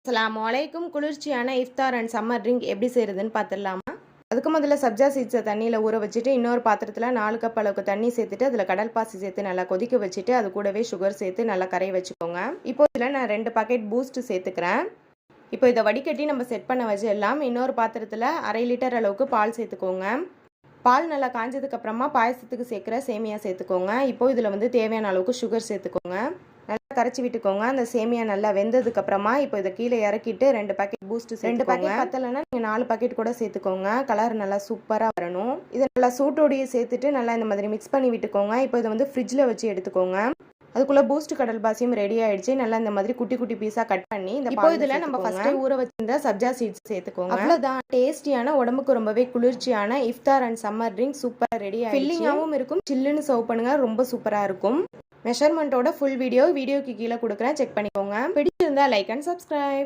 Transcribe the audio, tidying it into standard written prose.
அஸ்ஸலாமு அலைக்கும். குளிர்ச்சியான இஃப்தார் அண்ட் சம்மர் ட்ரிங்க் எப்படி செய்கிறதுன்னு பார்த்துடலாமா? அதுக்கு முதல்ல சப்ஜா சீட்ஸை தண்ணியில் ஊற வச்சுட்டு இன்னொரு பாத்திரத்தில் 4 கப் அளவுக்கு தண்ணி சேர்த்துட்டு அதில் கடல் பாசி சேர்த்து நல்லா கொதிக்க வச்சுட்டு அது கூடவே சுகர் சேர்த்து நல்லா கரைய வச்சுக்கோங்க. இப்போ இதில் நான் 2 பாக்கெட் பூஸ்ட் சேர்த்துக்கிறேன். இப்போ இதை வடிகட்டி நம்ம செட் பண்ண வச்சிடலாம். இன்னொரு பாத்திரத்தில் 1/2 லிட்டர் அளவுக்கு பால் சேர்த்துக்கோங்க. பால் நல்லா காஞ்சதுக்கப்புறமா பாயசத்துக்கு சேர்க்குற சேமியா சேர்த்துக்கோங்க. இப்போ இதில் தேவையான அளவுக்கு சுகர் சேர்த்துக்கோங்க. நல்லா கரைச்சி விட்டுக்கோங்க. அந்த சேமியா நல்லா வெந்ததுக்கப்புறமா இப்போ இதை கீழே இறக்கிட்டு 2 பாக்கெட் பூஸ்ட் 2 பாக்கெட் பத்தலைன்னா நீங்கள் 4 பாக்கெட் கூட சேர்த்துக்கோங்க. கலர் நல்லா சூப்பராக வரணும். இதை நல்லா சூட்டோடையே சேர்த்துட்டு நல்லா இந்த மாதிரி மிக்ஸ் பண்ணி விட்டுக்கோங்க. இப்போ இதை ஃப்ரிட்ஜில் வச்சு எடுத்துக்கோங்க. அதுக்குள்ளே பூஸ்ட் கடல் பாசியும் ரெடி ஆயிடுச்சு. நல்லா இந்த மாதிரி குட்டி குட்டி பீஸாக கட் பண்ணி இப்போ இதில் நம்ம ஃபர்ஸ்ட்டே ஊற வச்சிருந்த சப்ஜா சீட்ஸ் சேர்த்துக்கோங்க. அவ்வளோதான், டேஸ்டியான உடம்புக்கு ரொம்பவே குளிர்ச்சியான இஃப்தார் அண்ட் சம்மர் ட்ரிங்க் சூப்பராக ரெடி ஆகிடும். ஃபில்லிங்காகவும் இருக்கும், சில்லுன்னு சர்வ் பண்ணுங்க, ரொம்ப சூப்பராக இருக்கும். மெஷர்மெண்ட்டோட ஃபுல் வீடியோக்கு கீழே கொடுக்குறேன், செக் பண்ணிக்கோங்க. பிடிச்சிருந்தா லைக் அண்ட் சப்ஸ்கிரைப்.